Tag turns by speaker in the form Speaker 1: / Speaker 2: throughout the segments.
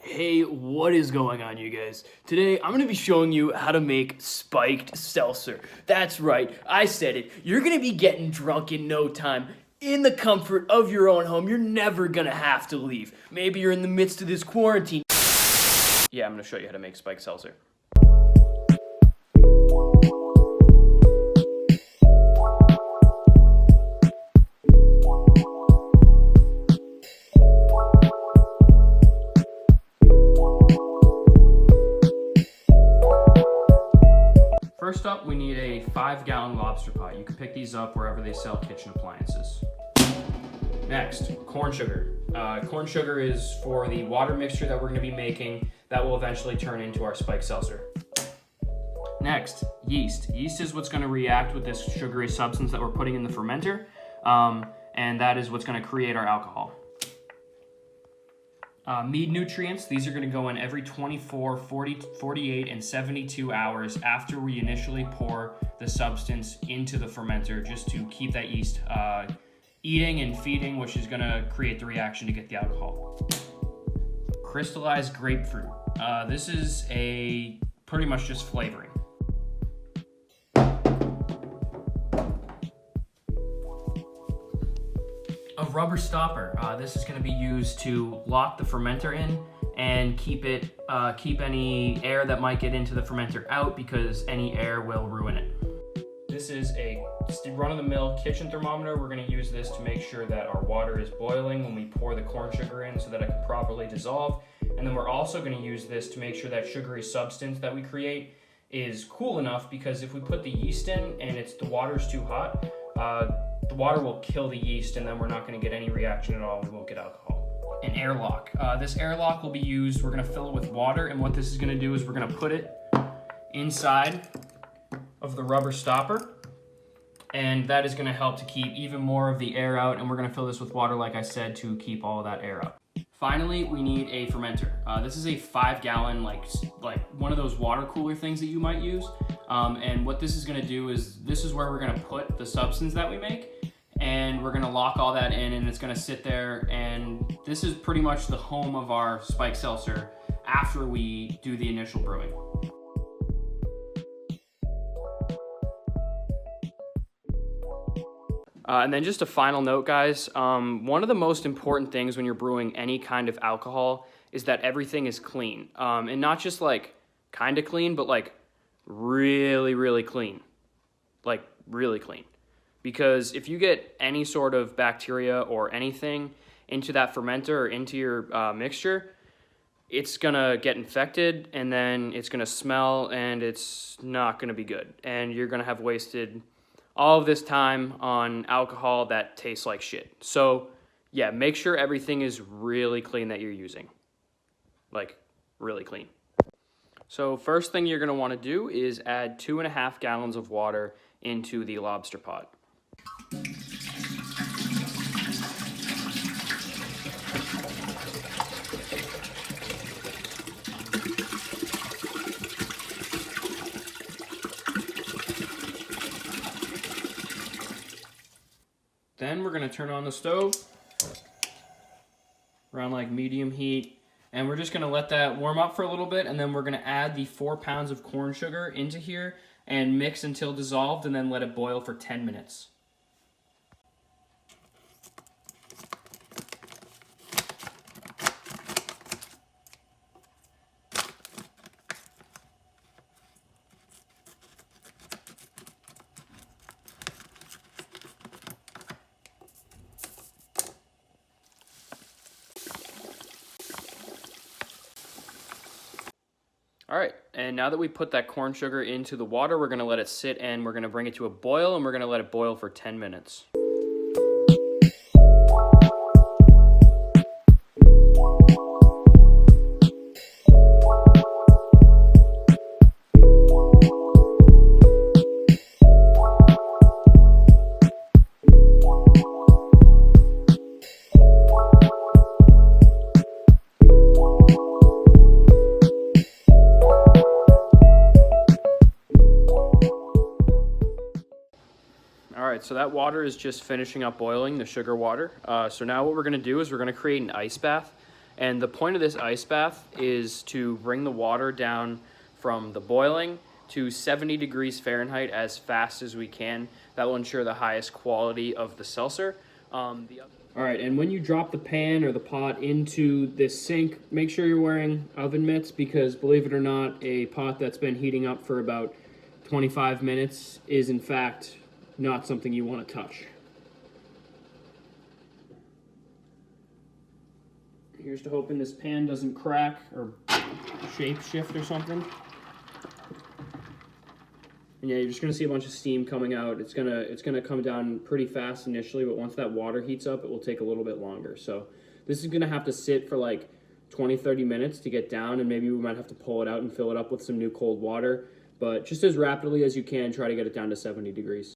Speaker 1: Hey, what is going on, you guys? Today, I'm going to be showing you how to make spiked seltzer. That's right, I said it. You're going to be getting drunk in no time, in the comfort of your own home. You're never going to have to leave. Maybe you're in the midst of this quarantine. Yeah, I'm going to show you how to make spiked seltzer. First up, we need a 5-gallon lobster pot. You can pick these up wherever they sell kitchen appliances. Next, corn sugar. Corn sugar is for the water mixture that we're going to be making that will eventually turn into our spiked seltzer. Next, yeast. Yeast is what's going to react with this sugary substance that we're putting in the fermenter, and that is what's going to create our alcohol. Mead nutrients, these are going to go in every 24, 48, and 72 hours after we initially pour the substance into the fermenter, just to keep that yeast eating and feeding, which is going to create the reaction to get the alcohol. Crystallized grapefruit. This is pretty much just flavoring. A rubber stopper. This is going to be used to lock the fermenter in and keep any air that might get into the fermenter out, because any air will ruin it. This is a run-of-the-mill kitchen thermometer. We're going to use this to make sure that our water is boiling when we pour the corn sugar in, so that it can properly dissolve. And then we're also going to use this to make sure that sugary substance that we create is cool enough, because if we put the yeast in and the water's too hot, the water will kill the yeast, and then we're not going to get any reaction at all. We won't get alcohol. An airlock. This airlock will be used, we're going to fill it with water, and what this is going to do is we're going to put it inside of the rubber stopper, and that is going to help to keep even more of the air out, and we're going to fill this with water, like I said, to keep all of that air out. Finally, we need a fermenter. This is a 5-gallon, like one of those water cooler things that you might use. And what this is going to do is, this is where we're going to put the substance that we make, and we're going to lock all that in, and it's going to sit there. And this is pretty much the home of our spiked seltzer after we do the initial brewing. And then just a final note, guys, one of the most important things when you're brewing any kind of alcohol is that everything is clean. And not just like kind of clean, but like really, really clean. Like really clean. Because if you get any sort of bacteria or anything into that fermenter or into your mixture, it's gonna get infected, and then it's gonna smell, and it's not gonna be good. And you're gonna have wasted all of this time on alcohol that tastes like shit. So yeah, make sure everything is really clean that you're using. Like really clean. So first thing you're gonna wanna do is add 2.5 gallons of water into the lobster pot. Then we're gonna turn on the stove around like medium heat, and we're just gonna let that warm up for a little bit, and then we're gonna add the 4 pounds of corn sugar into here and mix until dissolved, and then let it boil for 10 minutes. All right, and now that we put that corn sugar into the water, we're gonna let it sit, and we're gonna bring it to a boil, and we're gonna let it boil for 10 minutes. right, so that water is just finishing up boiling, the sugar water. So now what we're gonna do is we're gonna create an ice bath. And the point of this ice bath is to bring the water down from the boiling to 70 degrees Fahrenheit as fast as we can. That will ensure the highest quality of the seltzer. All right, and when you drop the pan or the pot into this sink, make sure you're wearing oven mitts, because believe it or not, a pot that's been heating up for about 25 minutes is in fact not something you want to touch. Here's to hoping this pan doesn't crack or shape shift or something. And yeah, you're just gonna see a bunch of steam coming out. It's gonna come down pretty fast initially, but once that water heats up, it will take a little bit longer. So this is gonna have to sit for like 20-30 minutes to get down, and maybe we might have to pull it out and fill it up with some new cold water. But just as rapidly as you can, try to get it down to 70 degrees.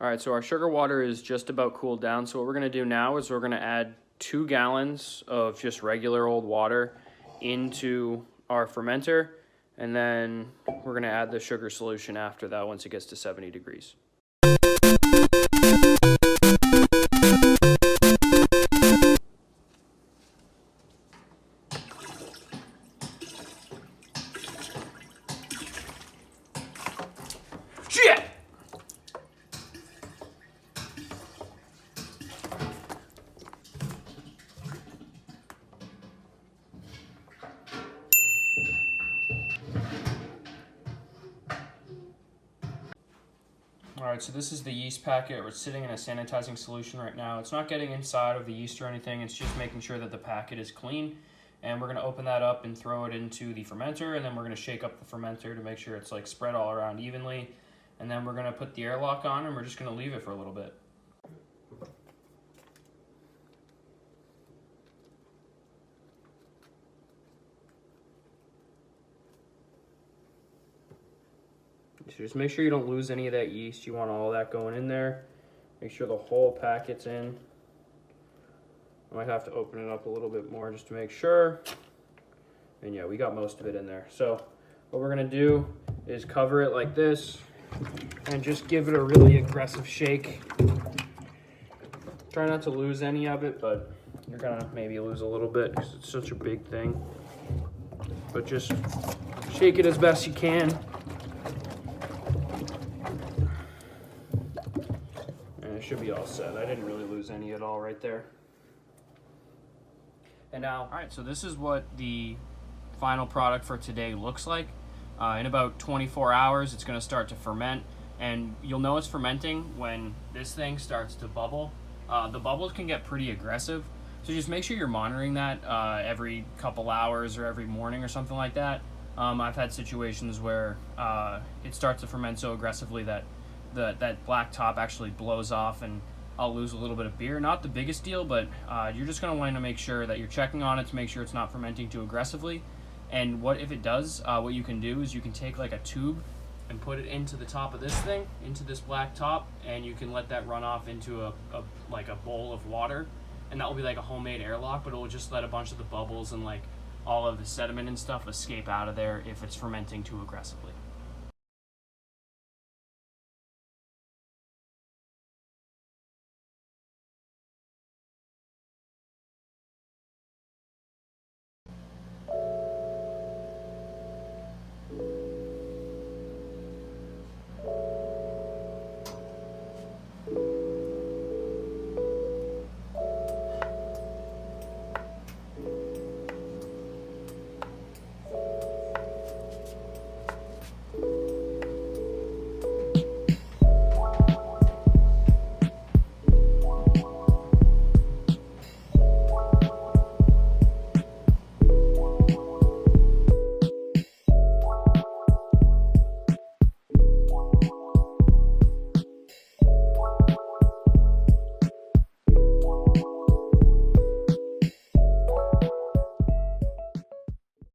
Speaker 1: All right, so our sugar water is just about cooled down. So what we're gonna do now is we're gonna add 2 gallons of just regular old water into our fermenter. And then we're gonna add the sugar solution after that once it gets to 70 degrees. Shit! All right, so this is the yeast packet. We're sitting in a sanitizing solution right now. It's not getting inside of the yeast or anything. It's just making sure that the packet is clean. And we're gonna open that up and throw it into the fermenter, and then we're gonna shake up the fermenter to make sure it's like spread all around evenly. And then we're gonna put the airlock on, and we're just gonna leave it for a little bit. So just make sure you don't lose any of that yeast. You want all that going in there. Make sure the whole packet's in. I might have to open it up a little bit more just to make sure. And yeah, we got most of it in there. So what we're gonna do is cover it like this and just give it a really aggressive shake. Try not to lose any of it, but you're gonna maybe lose a little bit because it's such a big thing. But just shake it as best you can. And it should be all set. I didn't really lose any at all right there. And now, all right, so this is what the final product for today looks like. In about 24 hours, it's gonna start to ferment, and you'll know it's fermenting when this thing starts to bubble. The bubbles can get pretty aggressive, so just make sure you're monitoring that every couple hours or every morning or something like that. I've had situations where it starts to ferment so aggressively that that black top actually blows off, and I'll lose a little bit of beer. Not the biggest deal, but you're just gonna want to make sure that you're checking on it to make sure it's not fermenting too aggressively. And what if it does, what you can do is you can take like a tube and put it into the top of this thing, into this black top, and you can let that run off into a bowl of water, and that will be like a homemade airlock, but it will just let a bunch of the bubbles and like all of the sediment and stuff escape out of there if it's fermenting too aggressively.